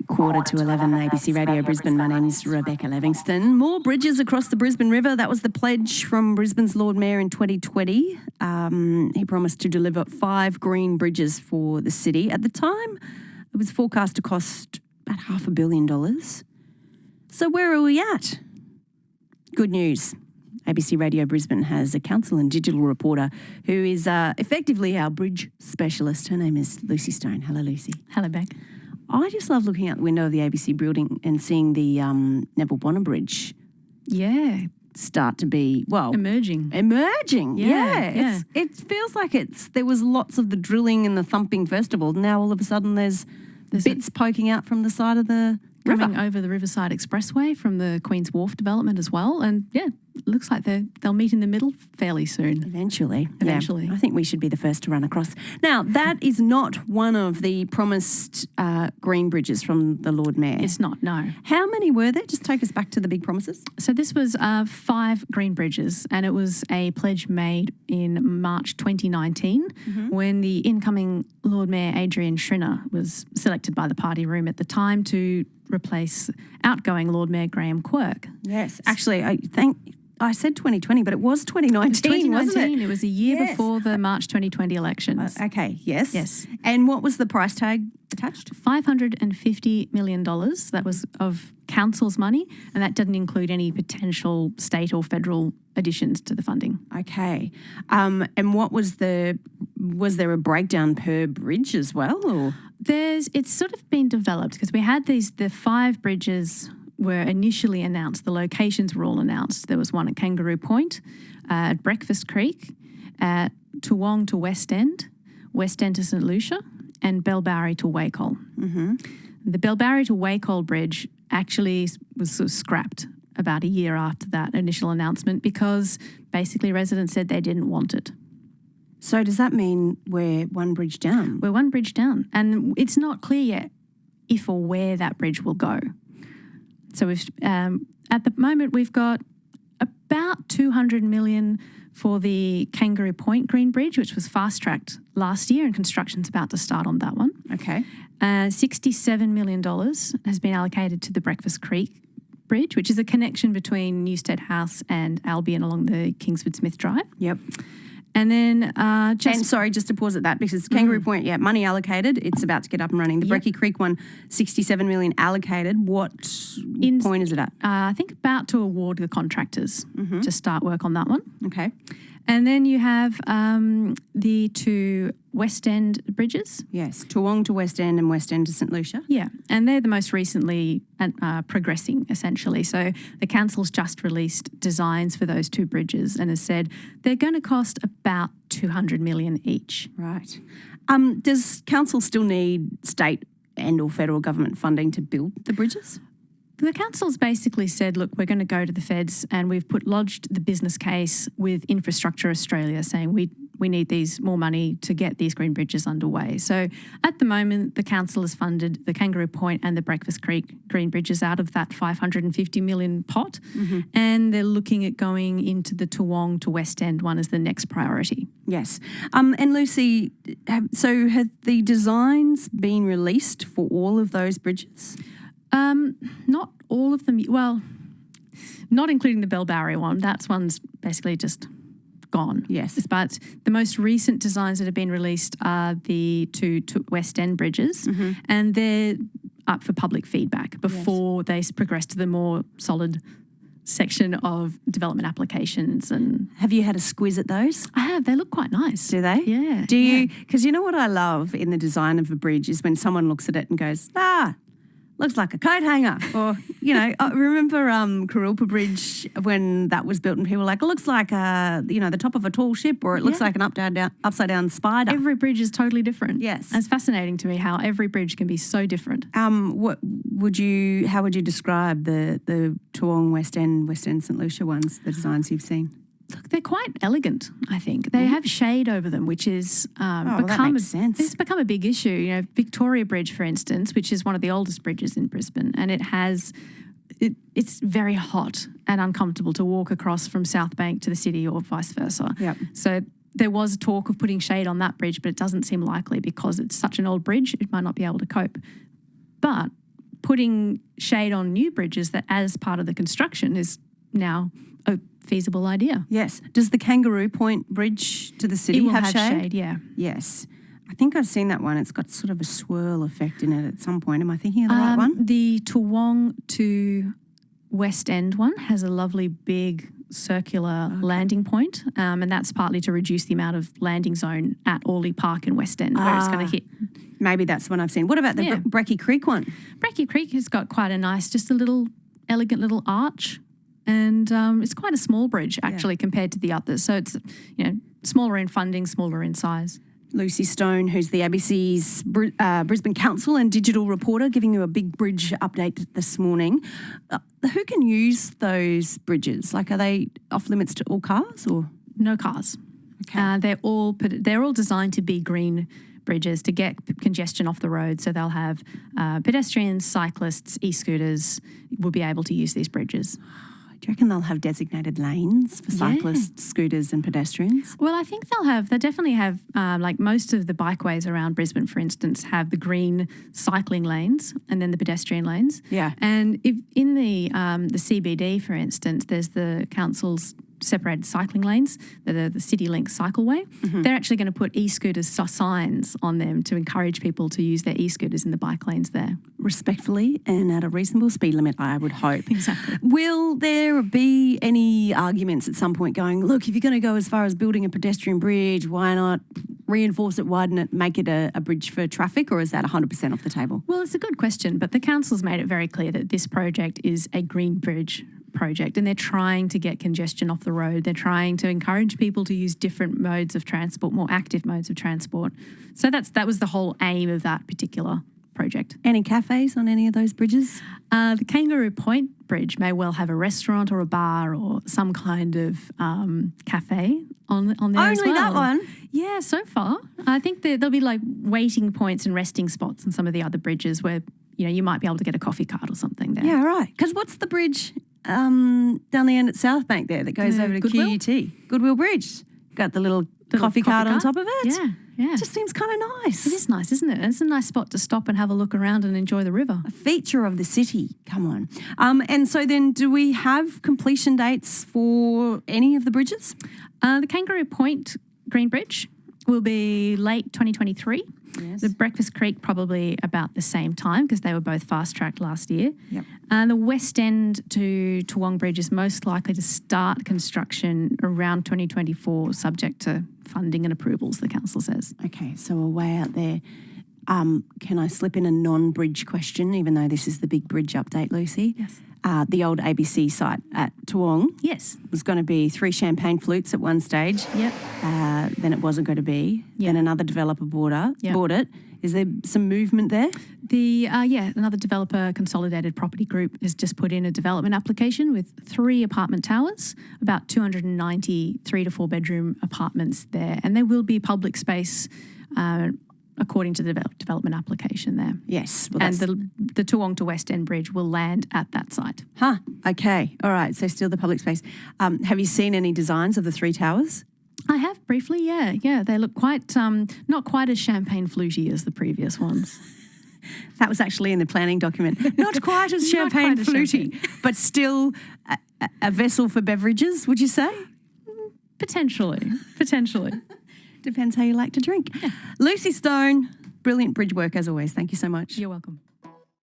11:15, ABC Radio Brisbane. My name's Rebecca Livingston. More bridges across the Brisbane River. That was the pledge from Brisbane's Lord Mayor in 2020. He promised to deliver 5 green bridges for the city. At the time, it was forecast to cost about $500 million. So where are we at? Good news. ABC Radio Brisbane has a council and digital reporter who is effectively our bridge specialist. Her name is Lucy Stone. Hello, Lucy. Hello, Beck. I just love looking out the window of the ABC building and seeing the Neville Bonner Bridge start to be, well... Emerging. Yeah. It feels like there was lots of the drilling and the thumping festival. Now all of a sudden there's bits poking out from the side of the river. Coming over the Riverside Expressway from the Queen's Wharf development as well. And, it looks like they'll meet in the middle fairly soon. Eventually. Yeah. I think we should be the first to run across. Now, that is not one of the promised green bridges from the Lord Mayor. It's not, no. How many were there? Just take us back to the big promises. So this was 5 green bridges, and it was a pledge made in March 2019 when the incoming Lord Mayor Adrian Schrinner was selected by the party room at the time to replace outgoing Lord Mayor Graham Quirk. Yes. Actually, I said 2020, but it was 2019, wasn't it? It was a year before the March 2020 elections. Okay, yes. Yes. And what was the price tag attached? $550 million. That was of council's money, and that didn't include any potential state or federal additions to the funding. Okay. And what was there a breakdown per bridge as well? Or? It's sort of been developed because we had the 5 bridges were initially announced. The locations were all announced. There was one at Kangaroo Point, at Breakfast Creek, at Toowong to West End to St Lucia, and Bellbarry to Wacol. Mm-hmm. The Bellbarry to Wacol bridge actually was sort of scrapped about a year after that initial announcement because basically residents said they didn't want it. So does that mean we're one bridge down? We're one bridge down, and it's not clear yet if or where that bridge will go. So we've at the moment we've got about $200 million for the Kangaroo Point Green Bridge, which was fast-tracked last year, and construction's about to start on that one. Okay. $67 million has been allocated to the Breakfast Creek Bridge, which is a connection between Newstead House and Albion along the Kingsford Smith Drive. Yep. And then just to pause at that, because Kangaroo Point, money allocated. It's about to get up and running. The Brecky Creek one, $67 million allocated. What point is it at? I think about to award the contractors to start work on that one. Okay. And then you have the 2 West End bridges. Yes, Toowong to West End and West End to St Lucia. Yeah, and they're the most recently progressing, essentially. So the council's just released designs for those 2 bridges and has said they're going to cost about $200 million each. Right. Does council still need state and or federal government funding to build the bridges? The council's basically said, look, we're going to go to the feds, and we've lodged the business case with Infrastructure Australia saying we need more money to get these green bridges underway. So at the moment, the council has funded the Kangaroo Point and the Breakfast Creek green bridges out of that $550 million pot, and they're looking at going into the Toowong to West End one as the next priority. Yes. And Lucy, have the designs been released for all of those bridges? Not all of them. Well, not including the Bellbarry one. That one's basically just gone. Yes. But the most recent designs that have been released are the 2 West End bridges, and they're up for public feedback before they progress to the more solid section of development applications. And have you had a squiz at those? I have. They look quite nice. Do they? Yeah. Do you? Because you know what I love in the design of a bridge is when someone looks at it and goes, looks like a coat hanger. Or, I remember Kurilpa Bridge when that was built and people were like, it looks like, the top of a tall ship, or it looks like an upside down spider. Every bridge is totally different. Yes. And it's fascinating to me how every bridge can be so different. How would you describe the Toowong West End St Lucia ones, the designs you've seen? Look, they're quite elegant, I think. They have shade over them, which is that makes sense. It's become a big issue. Victoria Bridge, for instance, which is one of the oldest bridges in Brisbane, and it's very hot and uncomfortable to walk across from South Bank to the city or vice versa. Yep. So there was talk of putting shade on that bridge, but it doesn't seem likely because it's such an old bridge, it might not be able to cope. But putting shade on new bridges that as part of the construction is now a feasible idea. Yes. Does the Kangaroo Point Bridge to the city It will have have shade, yeah. Yes. I think I've seen that one. It's got sort of a swirl effect in it at some point. Am I thinking of the right one? The Toowong to West End one has a lovely big circular landing point, and that's partly to reduce the amount of landing zone at Orley Park in West End where it's going to hit. Maybe that's the one I've seen. What about the Brecky Creek one? Brecky Creek has got quite a nice, just a little elegant little arch, and it's quite a small bridge actually compared to the others. So it's smaller in funding, smaller in size. Lucy Stone, who's the ABC's Brisbane Council and digital reporter, giving you a big bridge update this morning. Who can use those bridges? Like, are they off limits to all cars or no cars? Okay. They're all designed to be green bridges to get congestion off the road. So they'll have pedestrians, cyclists, e-scooters will be able to use these bridges. Do you reckon they'll have designated lanes for cyclists, scooters and pedestrians? Well, I think they definitely have, like most of the bikeways around Brisbane, for instance, have the green cycling lanes and then the pedestrian lanes. Yeah. And if in the CBD, for instance, there's the council's separated cycling lanes that are the CityLink cycleway. Mm-hmm. They're actually going to put e-scooters signs on them to encourage people to use their e-scooters in the bike lanes there. Respectfully and at a reasonable speed limit, I would hope. Exactly. Will there be any arguments at some point going, look, if you're going to go as far as building a pedestrian bridge, why not reinforce it, widen it, make it a bridge for traffic, or is that 100% off the table? Well, it's a good question, but the council's made it very clear that this project is a green bridge project and they're trying to get congestion off the road. They're trying to encourage people to use different modes of transport, more active modes of transport. So that was the whole aim of that particular project. Any cafes on any of those bridges? The Kangaroo Point Bridge may well have a restaurant or a bar or some kind of cafe on there as well. Only that one? Yeah, so far. I think there'll be like waiting points and resting spots on some of the other bridges where you might be able to get a coffee cart or something there. Yeah, right. Because what's the bridge down the end at South Bank there that goes over to Goodwill? QUT? Goodwill Bridge. Got the little coffee cart on top of it. Yeah. It just seems kind of nice. It is nice, isn't it? It's a nice spot to stop and have a look around and enjoy the river. A feature of the city. Come on. And so then do we have completion dates for any of the bridges? The Kangaroo Point Green Bridge will be late 2023. Yes. The Breakfast Creek probably about the same time because they were both fast-tracked last year. Yep. The West End to Toowong Bridge is most likely to start construction around 2024 subject to funding and approvals, the council says. Okay, so we're way out there. Can I slip in a non-bridge question, even though this is the big bridge update, Lucy? Yes. The old ABC site at Toowong Yes. was going to be 3 champagne flutes at one stage. Yep. Then it wasn't going to be. Yep. Then another developer bought it. Is there some movement there? Another developer, Consolidated Property Group, has just put in a development application with 3 apartment towers, about 290 3 to 4 bedroom apartments there, and there will be public space according to the development application there. Yes. Well, and the Toowong to West End Bridge will land at that site. Okay. All right. So still the public space. Have you seen any designs of the 3 towers? I have briefly, yeah. Yeah, they look quite, not quite as champagne fluty as the previous ones. That was actually in the planning document. Not quite as champagne quite as fluty, but still a vessel for beverages, would you say? Potentially. Depends how you like to drink. Yeah. Lucy Stone, brilliant bridge work as always. Thank you so much. You're welcome.